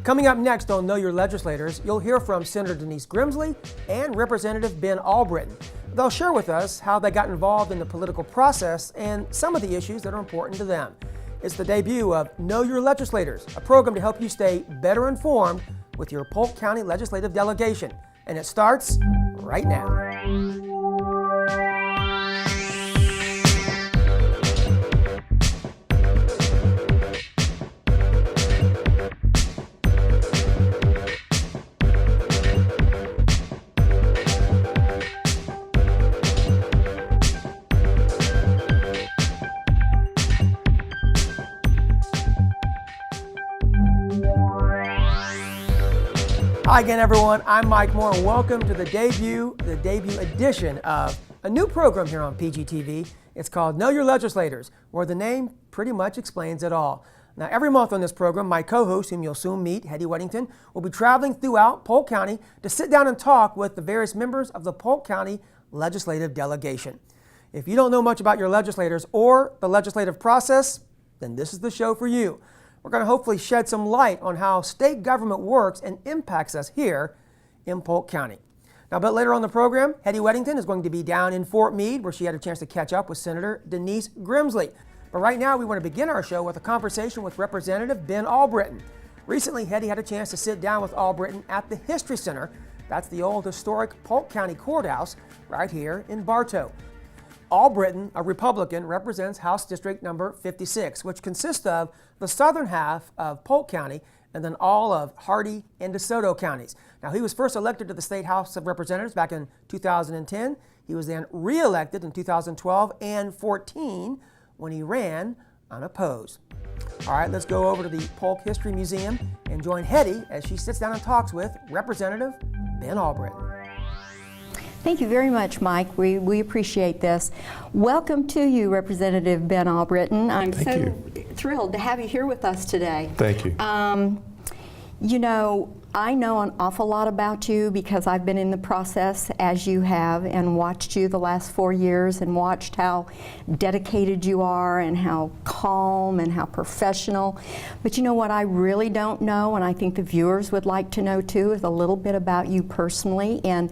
Coming up next on Know Your Legislators, you'll hear from Senator Denise Grimsley and Representative Ben Albritton. They'll share with us how they got involved in the political process and some of the issues that are important to them. It's the debut of Know Your Legislators, a program to help you stay better informed with your Polk County Legislative Delegation. And it starts right now. Hi again, everyone. I'm Mike Moore, and welcome to the debut edition of a new program here on PGTV. It's called Know Your Legislators, where the name pretty much explains it all. Now, every month on this program, my co-host, whom you'll soon meet, Hetty Weddington, will be traveling throughout Polk County to sit down and talk with the various members of the Polk County Legislative Delegation. If you don't know much about your legislators or the legislative process, then this is the show for you. We're going to hopefully shed some light on how state government works and impacts us here in Polk County. Now, a bit later on the program, Hetty Weddington is going to be down in Fort Meade, where she had a chance to catch up with Senator Denise Grimsley. But right now, we want to begin our show with a conversation with Representative Ben Albritton. Recently, Hetty had a chance to sit down with Albritton at the History Center. That's the old historic Polk County Courthouse right here in Bartow. Albritton, a Republican, represents House District number 56, which consists of the southern half of Polk County and then all of Hardy and DeSoto counties. Now, he was first elected to the State House of Representatives back in 2010. He was then re-elected in 2012 and 14 when he ran unopposed. All right, let's go over to the Polk History Museum and join Hetty as she sits down and talks with Representative Ben Albritton. Thank you very much, Mike. We appreciate this. Welcome to you, Representative Ben Albritton. I'm thrilled to have you here with us today. Thank you. You know, I know an awful lot about you because I've been in the process as you have and watched you the last 4 years and watched how dedicated you are and how calm and how professional. But you know what I really don't know, and I think the viewers would like to know too, is a little bit about you personally and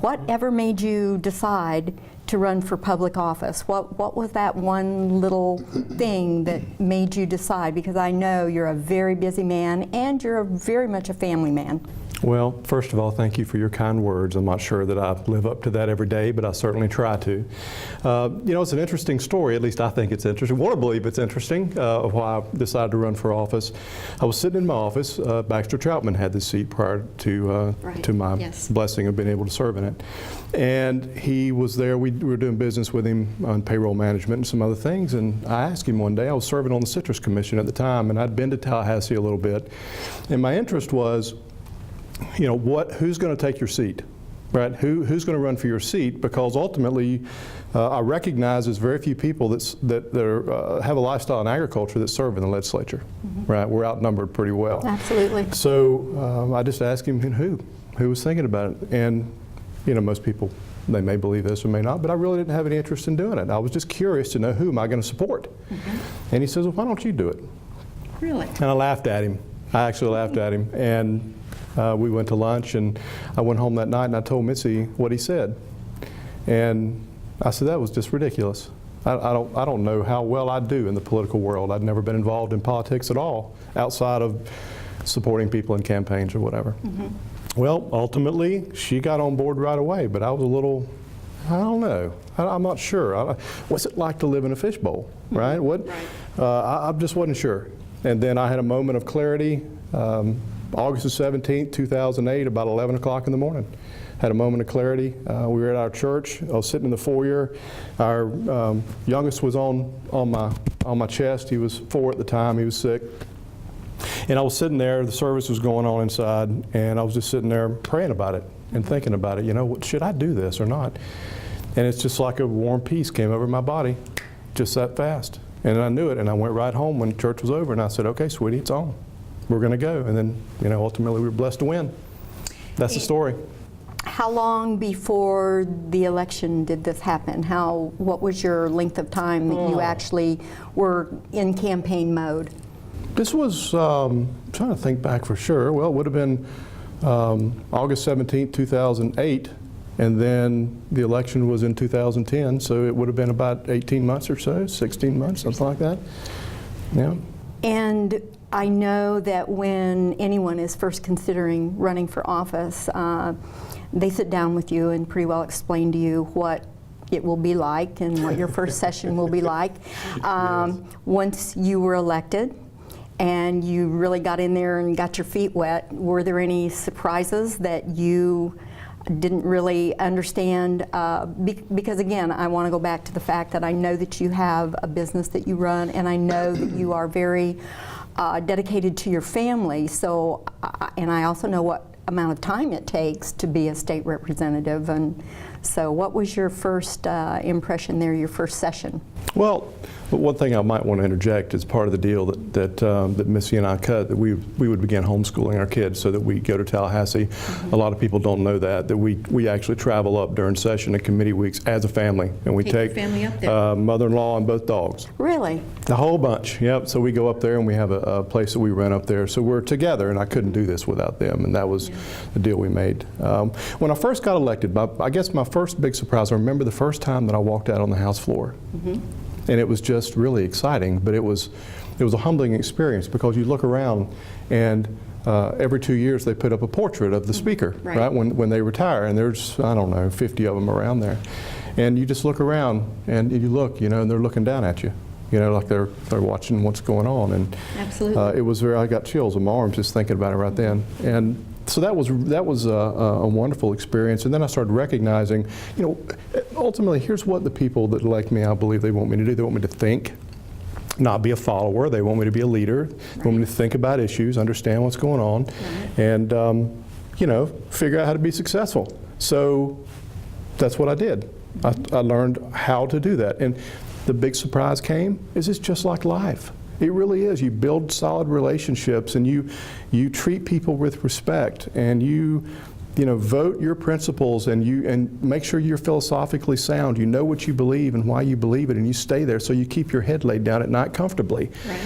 whatever made you decide to run for public office? What was that one little thing that made you decide? Because I know you're a very busy man and you're very much a family man. Well, first of all, thank you for your kind words. I'm not sure that I live up to that every day, but I certainly try to. You know, it's an interesting story, at least I think it's interesting. I want to believe it's interesting why I decided to run for office. I was sitting in my office. Baxter Troutman had this seat prior to my blessing of being able to serve in it. And he was there. We were doing business with him on payroll management and some other things. And I asked him one day, I was serving on the Citrus Commission at the time, and I'd been to Tallahassee a little bit. And my interest was, you know, who's going to take your seat, right? Who's going to run for your seat? Because ultimately, I recognize there's very few people that have a lifestyle in agriculture that serve in the legislature, right? We're outnumbered pretty well. Absolutely. So I just asked him who was thinking about it, and you know, most people, they may believe this or may not, but I really didn't have any interest in doing it. I was just curious to know who am I going to support, and he says, well, why don't you do it? Really? And I laughed at him. I actually laughed at him, and we went to lunch, and I went home that night and I told Mitzi what he said. And I said, that was just ridiculous. I don't know how well I do in the political world. I'd never been involved in politics at all, outside of supporting people in campaigns or whatever. Well, ultimately, she got on board right away, but I was a little, I don't know. I'm not sure. What's it like to live in a fishbowl, right? I just wasn't sure. And then I had a moment of clarity. August the 17th, 2008, about 11 o'clock in the morning. Had a moment of clarity. We were at our church. I was sitting in the foyer. Our youngest was on my chest. He was 4 at the time. He was sick. And I was sitting there. The service was going on inside, and I was just sitting there praying about it and thinking about it. You know, should I do this or not? And it's just like a warm peace came over my body, just that fast. And I knew it, and I went right home when church was over, and I said, okay, sweetie, it's on. We're going to go. And then, you know, ultimately we were blessed to win. That's the story. How long before the election did this happen? What was your length of time that you actually were in campaign mode? This was, trying to think back for sure, well, it would have been August 17th, 2008, and then the election was in 2010, so it would have been about 18 months or so, 16 months, something like that. Yeah. And I know that when anyone is first considering running for office, they sit down with you and pretty well explain to you what it will be like and what your first session will be like. Once you were elected and you really got in there and got your feet wet, were there any surprises that you didn't really understand? Because again, I want to go back to the fact that I know that you have a business that you run, and I know that you are very dedicated to your family. So, and I also know what amount of time it takes to be a state representative. And so what was your first impression there, your first session? Well, one thing I might want to interject is part of the deal that Missy and I cut, that we would begin homeschooling our kids so that we go to Tallahassee. Mm-hmm. A lot of people don't know that we actually travel up during session and committee weeks as a family, and we take family up there. Mother-in-law and both dogs. Really? The whole bunch, yep. So we go up there and we have a place that we rent up there. So we're together, and I couldn't do this without them, and that was the deal we made. When I first got elected, I guess my first big surprise, I remember the first time that I walked out on the House floor. Mm-hmm. And it was just really exciting, but it was a humbling experience, because you look around and every 2 years they put up a portrait of the speaker, right, when they retire, and there's, I don't know, 50 of them around there. And you just look around and you look, and they're looking down at you, like they're watching what's going on. And absolutely, it was I got chills on my arms just thinking about it right then. And so that was a wonderful experience. And then I started recognizing, ultimately, here's what the people that elect me, I believe they want me to do. They want me to think, not be a follower. They want me to be a leader. They want me to think about issues, understand what's going on, and figure out how to be successful. So that's what I did. I learned how to do that. And the big surprise came is it's just like life. It really is. You build solid relationships, and you treat people with respect, and you vote your principles, and make sure you're philosophically sound. You know what you believe and why you believe it, and you stay there, so you keep your head laid down at night comfortably. Right.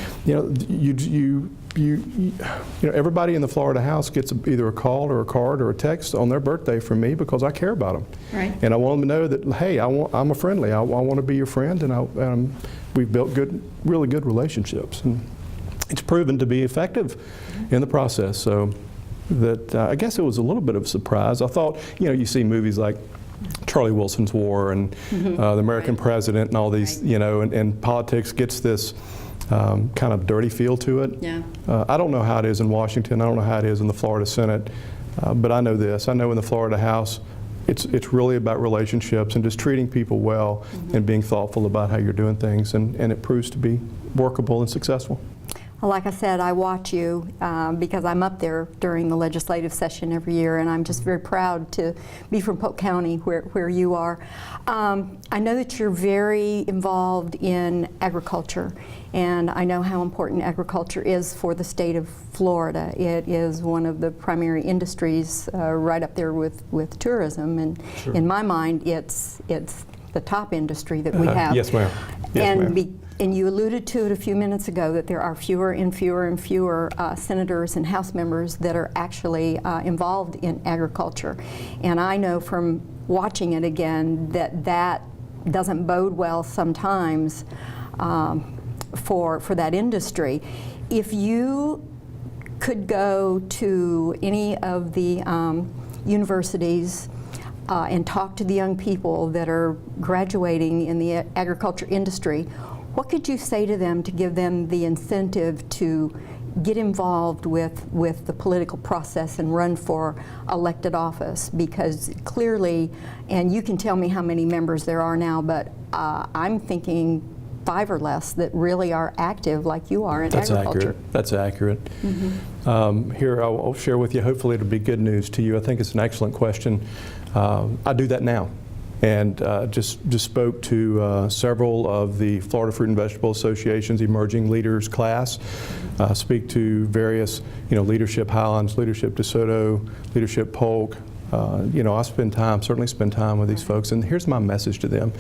Everybody in the Florida House gets either a call or a card or a text on their birthday from me, because I care about them. Right. And I want them to know that, hey, I'm a friendly. I want to be your friend, and we've built really good relationships, and it's proven to be effective in the process. So that I guess it was a little bit of a surprise. I thought, you see movies like Charlie Wilson's War and the American President and all these, and politics gets this kind of dirty feel to it. Yeah. I don't know how it is in Washington. I don't know how it is in the Florida Senate, but I know this. I know in the Florida House, it's really about relationships and just treating people well and being thoughtful about how you're doing things, and it proves to be workable and successful. Well, like I said, I watch you because I'm up there during the legislative session every year, and I'm just very proud to be from Polk County, where you are. I know that you're very involved in agriculture, and I know how important agriculture is for the state of Florida. It is one of the primary industries right up there with tourism, and in my mind, it's the top industry that we have. Yes, ma'am. Yes, ma'am. And you alluded to it a few minutes ago that there are fewer and fewer and fewer senators and House members that are actually involved in agriculture. And I know from watching it again that doesn't bode well sometimes for that industry. If you could go to any of the universities and talk to the young people that are graduating in the agriculture industry, what could you say to them to give them the incentive to get involved with the political process and run for elected office? Because clearly, and you can tell me how many members there are now, but I'm thinking 5 or less that really are active like you are in agriculture. That's accurate. Mm-hmm. Here, I'll share with you, hopefully it'll be good news to you. I think it's an excellent question. I do that now. And just spoke to several of the Florida Fruit and Vegetable Association's Emerging Leaders class. Speak to various, Leadership Highlands, Leadership DeSoto, Leadership Polk, I certainly spend time with these folks, and here's my message to them.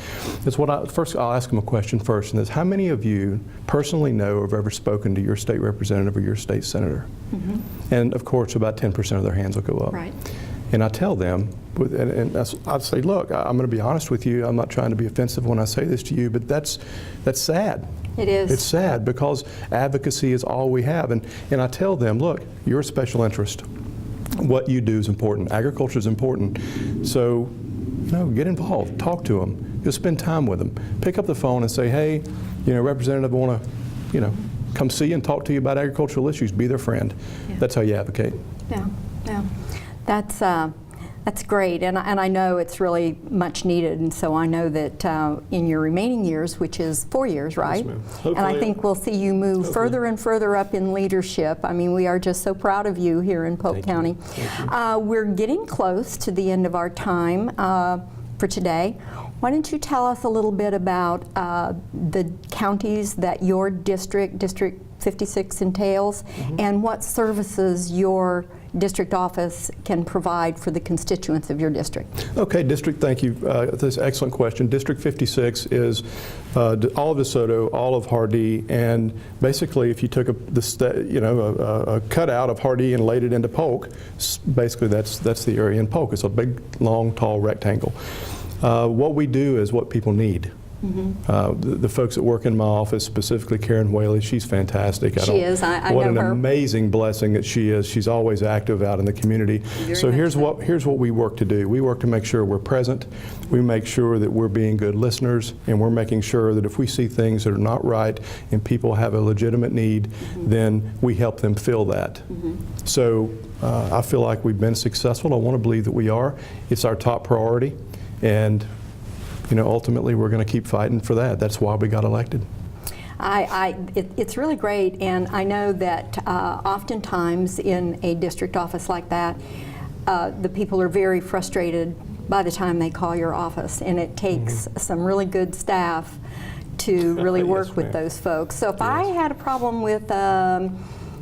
It's first I'll ask them a question first, and it's how many of you personally know or have ever spoken to your state representative or your state senator? Mm-hmm. And of course, about 10% of their hands will go up. Right. And I tell them, I'd say, look, I'm going to be honest with you. I'm not trying to be offensive when I say this to you, but that's sad. It is. It's sad because advocacy is all we have. And I tell them, look, you're a special interest. What you do is important. Agriculture is important. So, get involved. Talk to them. Just spend time with them. Pick up the phone and say, hey, Representative, I want to, come see you and talk to you about agricultural issues. Be their friend. Yeah. That's how you advocate. Yeah. That's great, and I know it's really much needed, and so I know that in your remaining years, which is 4 years, right? Yes, and I think we'll see you move further and further up in leadership. I mean, we are just so proud of you here in Polk County. We're getting close to the end of our time for today. Why don't you tell us a little bit about the counties that your District 56 entails, and what services your district office can provide for the constituents of your district? Okay, thank you. That's an excellent question. District 56 is all of DeSoto, all of Hardee, and basically if you took a cutout of Hardee and laid it into Polk, basically that's the area in Polk. It's a big, long, tall rectangle. What we do is what people need. The folks that work in my office, specifically Karen Whaley, she's fantastic. She is. I what know an her. Amazing blessing that she is. She's always active out in the community. So here's what we work to do. We work to make sure we're present. We make sure that we're being good listeners, and we're making sure that if we see things that are not right and people have a legitimate need, then we help them fill that. So I feel like we've been successful. I want to believe that we are. It's our top priority, and ultimately we're going to keep fighting for that. That's why we got elected. It's really great, and I know that oftentimes in a district office like that, the people are very frustrated by the time they call your office, and it takes some really good staff to really work with those folks. So if I had a problem with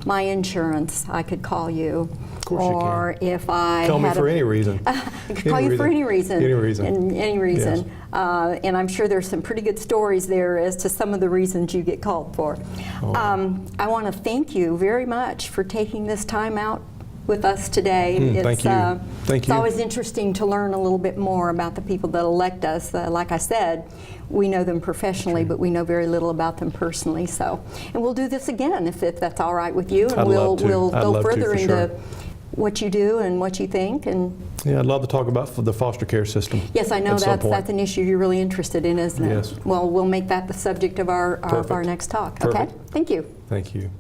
my insurance, I could call you. Or if I call me for any reason. I could call you for any reason. Any reason. Any reason. Yes. And I'm sure there's some pretty good stories there as to some of the reasons you get called for. I want to thank you very much for taking this time out with us today. Thank you. It's always interesting to learn a little bit more about the people that elect us. Like I said, we know them professionally, but we know very little about them personally. So, and we'll do this again if that's all right with you, and we'll go further into what you do and what you think. And yeah, I'd love to talk about the foster care system. Yes, I know that's an issue you're really interested in, isn't it? Yes. Well, we'll make that the subject of our next talk. Perfect. Okay. Thank you. Thank you.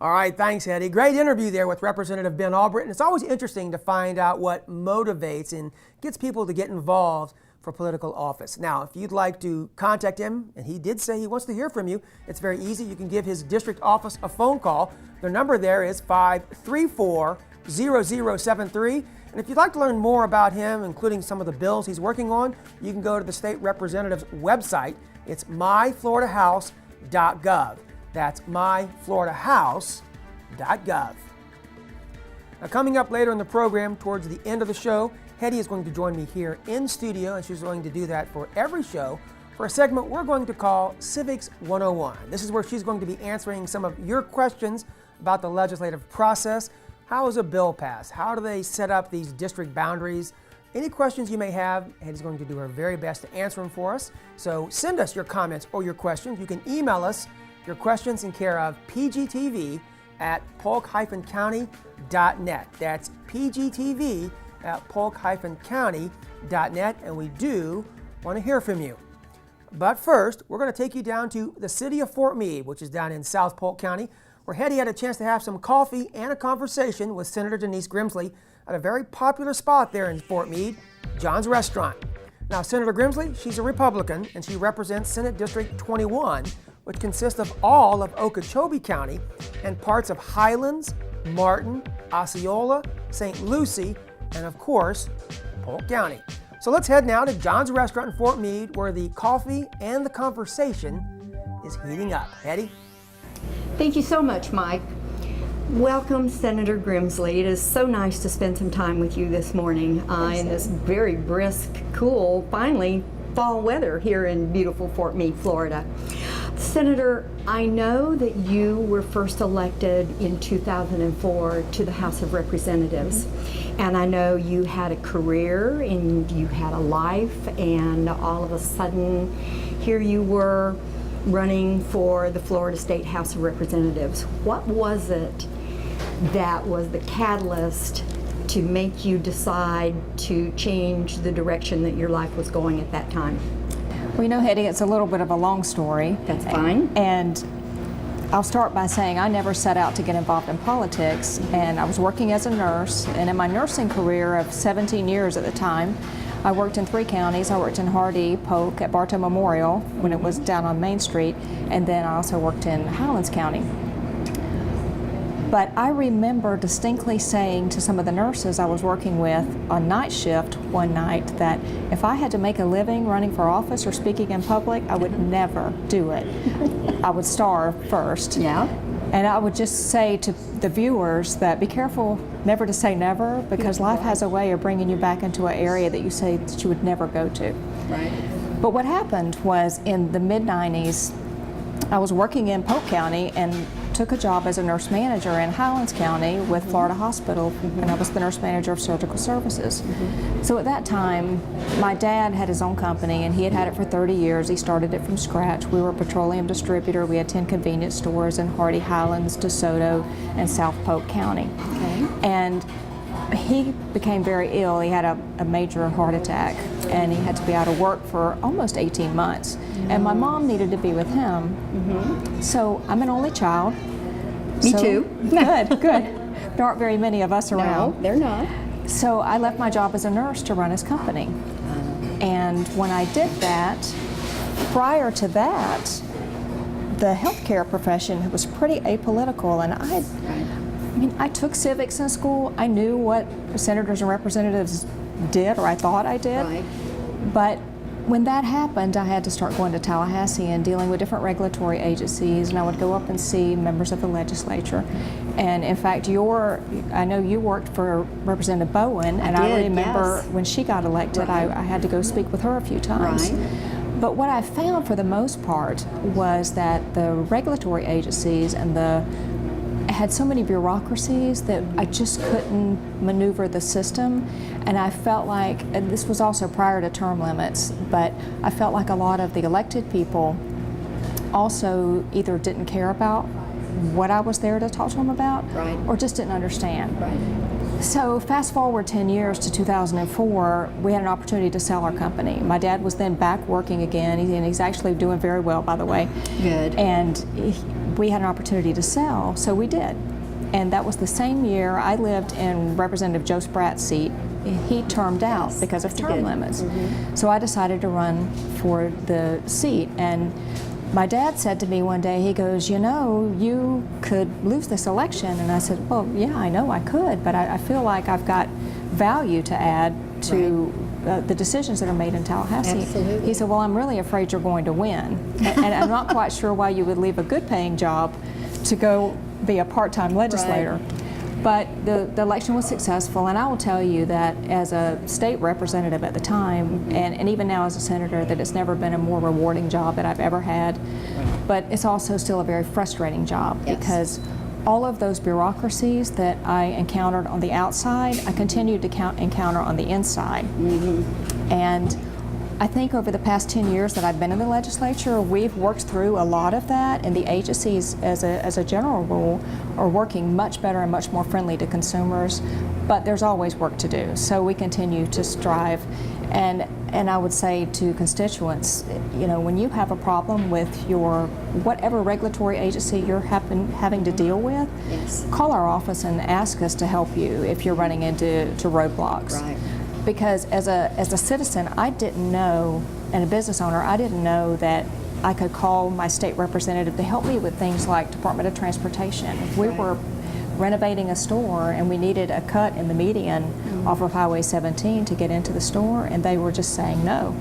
All right, thanks, Eddie. Great interview there with Representative Ben Albritton. It's always interesting to find out what motivates and gets people to get involved for political office. Now, if you'd like to contact him, and he did say he wants to hear from you, it's very easy. You can give his district office a phone call. Their number there is 534-0073. And if you'd like to learn more about him, including some of the bills he's working on, you can go to the state representative's website. It's myfloridahouse.gov. That's myfloridahouse.gov. Now, coming up later in the program, towards the end of the show, Hetty is going to join me here in studio, and she's going to do that for every show for a segment we're going to call Civics 101. This is where she's going to be answering some of your questions about the legislative process. How is a bill passed? How do they set up these district boundaries? Any questions you may have, Hetty's going to do her very best to answer them for us. So send us your comments or your questions. You can email us your questions in care of PGTV at polk-county.net. That's PGTV at polk-county.net, and we do want to hear from you. But first, we're going to take you down to the city of Fort Meade, which is down in South Polk County, where Hetty had a chance to have some coffee and a conversation with Senator Denise Grimsley at a very popular spot there in Fort Meade, John's Restaurant. Now, Senator Grimsley, she's a Republican, and she represents Senate District 21, which consists of all of Okeechobee County and parts of Highlands, Martin, Osceola, St. Lucie, and of course, Polk County. So let's head now to John's Restaurant in Fort Meade, where the coffee and the conversation is heating up. Hetty? Thank you so much, Mike. Welcome, Senator Grimsley. It is so nice to spend some time with you this morning in this very brisk, cool, finally fall weather here in beautiful Fort Meade, Florida. Senator, I know that you were first elected in 2004 to the House of Representatives, and I know you had a career and you had a life, and all of a sudden here you were running for the Florida State House of Representatives. What was it that was the catalyst to make you decide to change the direction that your life was going at that time? Well, you know, Hetty, it's a little bit of a long story. That's fine. And I'll start by saying I never set out to get involved in politics, and I was working as a nurse, and in my nursing career of 17 years at the time, I worked in 3 counties. I worked in Hardy, Polk, at Bartow Memorial when it was down on Main Street, and then I also worked in Highlands County. But I remember distinctly saying to some of the nurses I was working with on night shift one night that if I had to make a living running for office or speaking in public, I would never do it. I would starve first. Yeah. And I would just say to the viewers that be careful never to say never, because life has a way of bringing you back into an area that you say that you would never go to. Right. But what happened was in the mid-90s, I was working in Polk County and took a job as a nurse manager in Highlands County with Florida Hospital, and I was the nurse manager of surgical services. So at that time, my dad had his own company, and he had had it for 30 years. He started it from scratch. We were a petroleum distributor. We had 10 convenience stores in Hardy, Highlands, DeSoto, and South Polk County. Okay. And he became very ill. He had a major heart attack, and he had to be out of work for almost 18 months. And my mom needed to be with him. So I'm an only child. Me too. Good, good. There aren't very many of us around. No, they're not. So I left my job as a nurse to run his company. And when I did that, prior to that, the healthcare profession was pretty apolitical, and I took civics in school. I knew what senators and representatives did, or I thought I did. Right. But when that happened, I had to start going to Tallahassee and dealing with different regulatory agencies, and I would go up and see members of the legislature. And in fact, I know you worked for Representative Bowen, and I remember when she got elected, I had to go speak with her a few times. Right. But what I found for the most part was that the regulatory agencies and had so many bureaucracies that I just couldn't maneuver the system, and I felt like, and this was also prior to term limits, but I felt like a lot of the elected people also either didn't care about what I was there to talk to them about, or just didn't understand. Right. So fast forward 10 years to 2004, we had an opportunity to sell our company. My dad was then back working again, and he's actually doing very well, by the way. Good. And we had an opportunity to sell, so we did. And that was the same year I lived in Representative Joe Spratt's seat. He termed out because of term limits. So I decided to run for the seat. And my dad said to me one day, he goes, you know, you could lose this election. And I said, well, yeah, I know I could, but I feel like I've got value to add to the decisions that are made in Tallahassee. Absolutely. He said, well, I'm really afraid you're going to win. And I'm not quite sure why you would leave a good paying job to go be a part-time legislator. Right. But the election was successful, and I will tell you that as a state representative at the time, and even now as a senator, that it's never been a more rewarding job that I've ever had. But it's also still a very frustrating job because all of those bureaucracies that I encountered on the outside, I continued to encounter on the inside. And I think over the past 10 years that I've been in the legislature, we've worked through a lot of that, and the agencies, as a general rule, are working much better and much more friendly to consumers, but there's always work to do. So we continue to strive, and I would say to constituents, you know, when you have a problem with your whatever regulatory agency you're having to deal with, call our office and ask us to help you if you're running into roadblocks. Right. Because as a citizen, I didn't know, and a business owner, I didn't know that I could call my state representative to help me with things like Department of Transportation. If we were renovating a store and we needed a cut in the median off of Highway 17 to get into the store, and they were just saying no.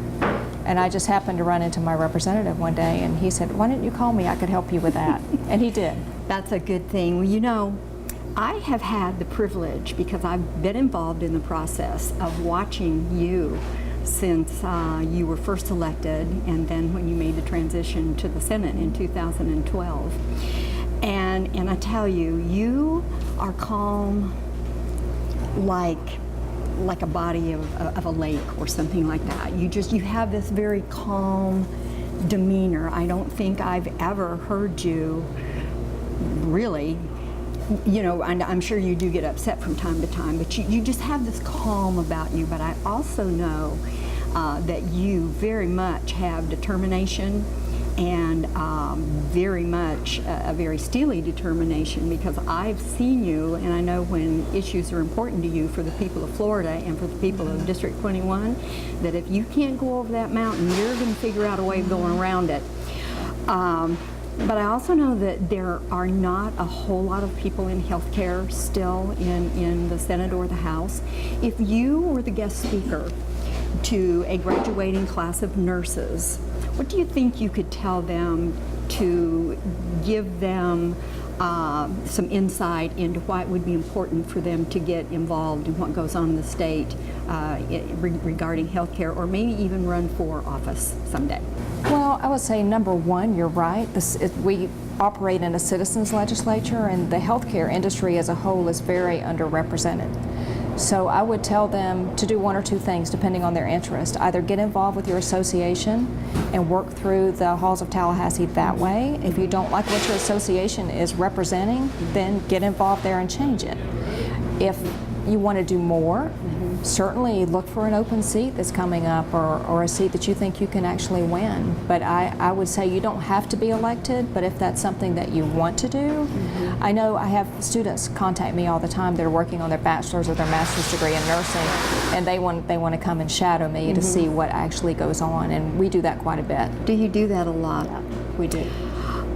And I just happened to run into my representative one day, and he said, why didn't you call me? I could help you with that. And he did. That's a good thing. Well, you know, I have had the privilege, because I've been involved in the process of watching you since you were first elected, and then when you made the transition to the Senate in 2012. And I tell you, you are calm like a body of a lake or something like that. You have this very calm demeanor. I don't think I've ever heard you really, you know, and I'm sure you do get upset from time to time, but you just have this calm about you. But I also know that you very much have determination, and very much a very steely determination, because I've seen you, and I know when issues are important to you for the people of Florida and for the people of District 21, that if you can't go over that mountain, you're going to figure out a way of going around it. But I also know that there are not a whole lot of people in healthcare still in the Senate or the House. If you were the guest speaker to a graduating class of nurses, what do you think you could tell them to give them some insight into why it would be important for them to get involved in what goes on in the state regarding healthcare, or maybe even run for office someday? Well, I would say number one, you're right. We operate in a citizens legislature, and the healthcare industry as a whole is very underrepresented. So I would tell them to do one or two things depending on their interest. Either get involved with your association and work through the halls of Tallahassee that way. If you don't like what your association is representing, then get involved there and change it. If you want to do more, certainly look for an open seat that's coming up, or a seat that you think you can actually win. But I would say you don't have to be elected, but if that's something that you want to do, I know I have students contact me all the time that are working on their bachelor's or their master's degree in nursing, and they want to come and shadow me to see what actually goes on, and we do that quite a bit. Do you do that a lot? Yeah, we do.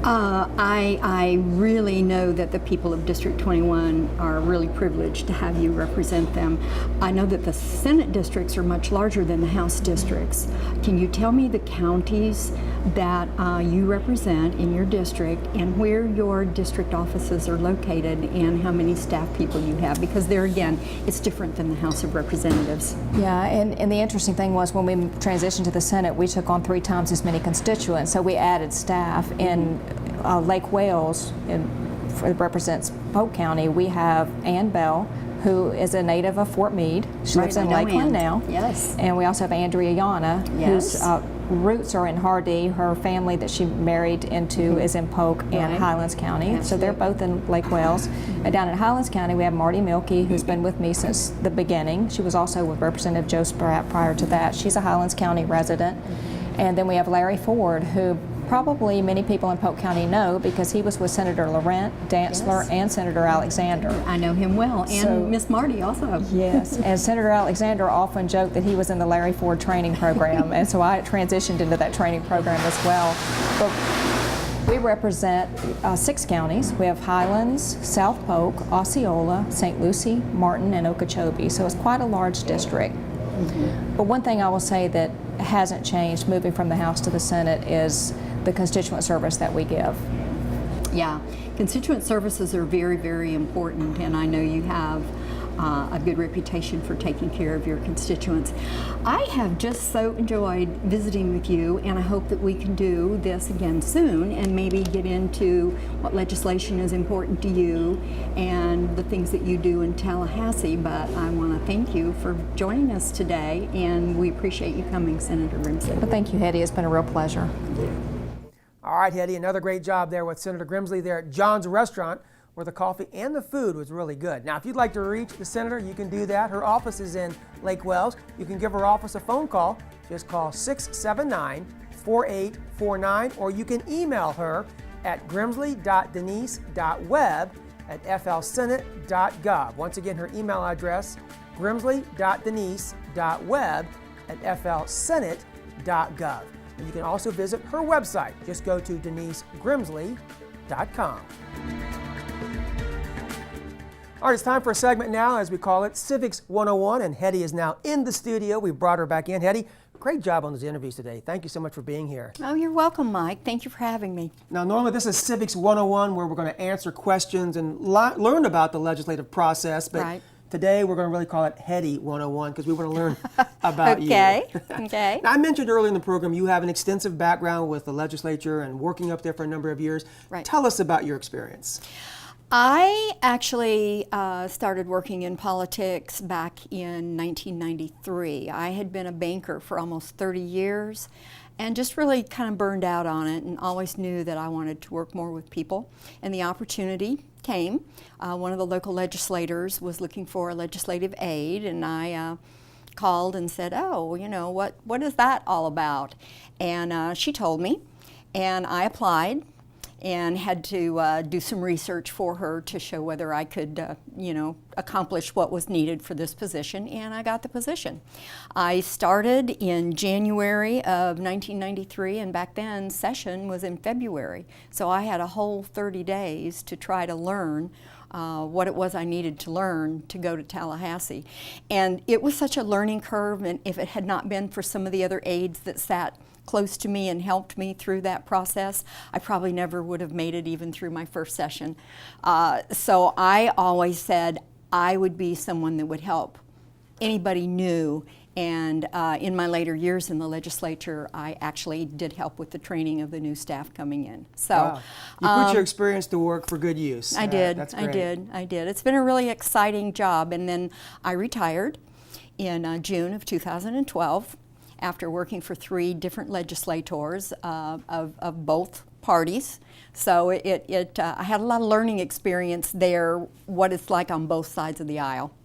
I really know that the people of District 21 are really privileged to have you represent them. I know that the Senate districts are much larger than the House districts. Can you tell me the counties that you represent in your district, and where your district offices are located, and how many staff people you have? Because there again, it's different than the House of Representatives. Yeah, and the interesting thing was when we transitioned to the Senate, we took on 3 times as many constituents, so we added staff. In Lake Wales, it represents Polk County, we have Ann Bell, who is a native of Fort Meade. She lives in Lakeland now. Yes. And we also have Andrea Yana, whose roots are in Hardee. Her family that she married into is in Polk and Highlands County. Absolutely. So they're both in Lake Wales. And down in Highlands County, we have Marty Milkey, who's been with me since the beginning. She was also with Representative Joe Spratt prior to that. She's a Highlands County resident. And then we have Larry Ford, who probably many people in Polk County know because he was with Senator Laurent, Dantzler, and Senator Alexander. I know him well, and Miss Marty also. Yes, and Senator Alexander often joked that he was in the Larry Ford training program, and so I transitioned into that training program as well. But we represent 6 counties. We have Highlands, South Polk, Osceola, St. Lucie, Martin, and Okeechobee, so it's quite a large district. But one thing I will say that hasn't changed moving from the House to the Senate is the constituent service that we give. Yeah, constituent services are very, very important, and I know you have a good reputation for taking care of your constituents. I have just so enjoyed visiting with you, and I hope that we can do this again soon and maybe get into what legislation is important to you and the things that you do in Tallahassee. But I want to thank you for joining us today, and we appreciate you coming, Senator Grimsley. Well, thank you, Hetty. It's been a real pleasure. All right, Hetty, another great job there with Senator Grimsley there at John's Restaurant, where the coffee and the food was really good. Now, if you'd like to reach the senator, you can do that. Her office is in Lake Wales. You can give her office a phone call. Just call 679-4849, or you can email her at grimsley.denise.web@flsenate.gov. Once again, her email address, grimsley.denise.web@flsenate.gov. And you can also visit her website. Just go to denisegrimsley.com. All right, it's time for a segment now, as we call it, Civics 101, and Hetty is now in the studio. We brought her back in. Hetty, great job on those interviews today. Thank you so much for being here. Oh, you're welcome, Mike. Thank you for having me. Now, normally this is Civics 101, where we're going to answer questions and learn about the legislative process, but Right. today we're going to really call it Hetty 101 because we want to learn about you. Okay. Now, I mentioned earlier in the program you have an extensive background with the legislature and working up there for a number of years. Right. Tell us about your experience. I actually started working in politics back in 1993. I had been a banker for almost 30 years and just really kind of burned out on it and always knew that I wanted to work more with people. And the opportunity came. One of the local legislators was looking for a legislative aide, and I called and said, oh, you know, what is that all about? And she told me, and I applied and had to do some research for her to show whether I could, you know, accomplish what was needed for this position, and I got the position. I started in January of 1993, and back then session was in February, so I had a whole 30 days to try to learn what it was I needed to learn to go to Tallahassee. And it was such a learning curve, and if it had not been for some of the other aides that sat close to me and helped me through that process, I probably never would have made it even through my first session. So I always said I would be someone that would help anybody new. And in my later years in the legislature, I actually did help with the training of the new staff coming in. So Wow. You put your experience to work for good use. I did. That's I great. did. It's been a really exciting job. And then I retired in June of 2012 after working for 3 different legislators of both parties. So I had a lot of learning experience there, what it's like on both sides of the aisle.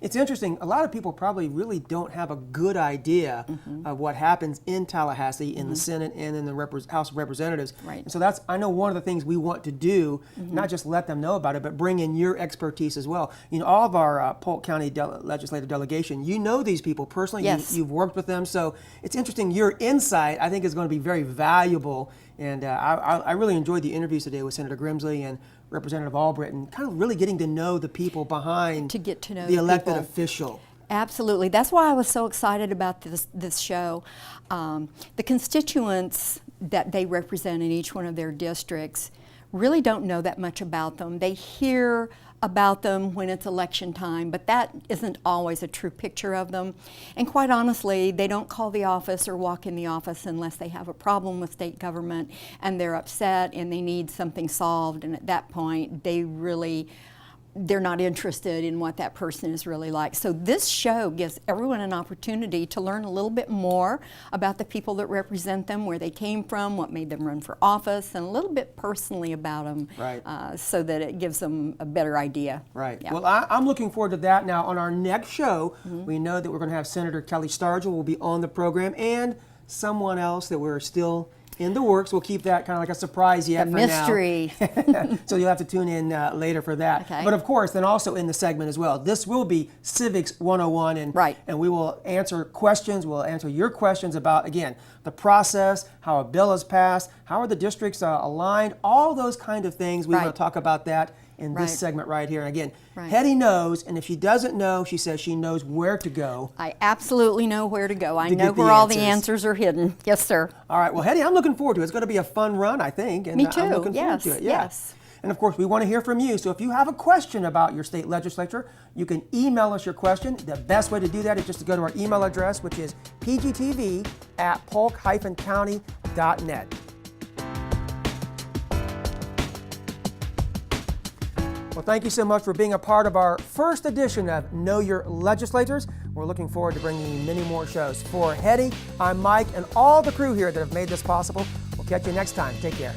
It's interesting. A lot of people probably really don't have a good idea of what happens in Tallahassee, in the Senate, and in the House of Representatives. Right. And so I know one of the things we want to do, not just let them know about it, but bring in your expertise as well. You know, all of our Polk County legislative delegation, you know these people personally. Yes. You've worked with them. So it's interesting. Your insight, I think, is going to be very valuable. And I really enjoyed the interviews today with Senator Grimsley and Representative Albritton, kind of really getting to know the people behind To get to know the the elected people. official. Absolutely. That's why I was so excited about this show. The constituents that they represent in each one of their districts really don't know that much about them. They hear about them when it's election time, but that isn't always a true picture of them. And quite honestly, they don't call the office or walk in the office unless they have a problem with state government and they're upset and they need something solved. And at that point, they're not interested in what that person is really like. So this show gives everyone an opportunity to learn a little bit more about the people that represent them, where they came from, what made them run for office, and a little bit personally about them, Right. So that it gives them a better idea. Right. Yeah. Well, I'm looking forward to that. Now, on our next show, we know that we're going to have Senator Kelly Stargell will be on the program, and someone else that we're still in the works. We'll keep that kind of like a surprise yet The for mystery. now. So you'll have to tune in later for that. Okay. But of course, then also in the segment as well, this will be Civics 101, and Right. and we will answer questions. We'll answer your questions about, again, the process, how a bill is passed, how are the districts aligned, all those kind of things. We want Right. to talk about that in this Right. segment right here. And again, Right. Hetty knows, and if she doesn't know, she says she knows where to go. I absolutely know where to go. I To know get the where all the answers. answers are hidden. Yes, sir. All right, well, Hetty, I'm looking forward to it. It's going to be a fun run, I think. And Me I'm too. looking Yes, forward to it. Yeah. yes. And of course, we want to hear from you. So if you have a question about your state legislature, you can email us your question. The best way to do that is just to go to our email address, which is pgtv@polk-county.net. Well, thank you so much for being a part of our first edition of Know Your Legislators. We're looking forward to bringing you many more shows. For Hetty, I'm Mike, and all the crew here that have made this possible. We'll catch you next time. Take care.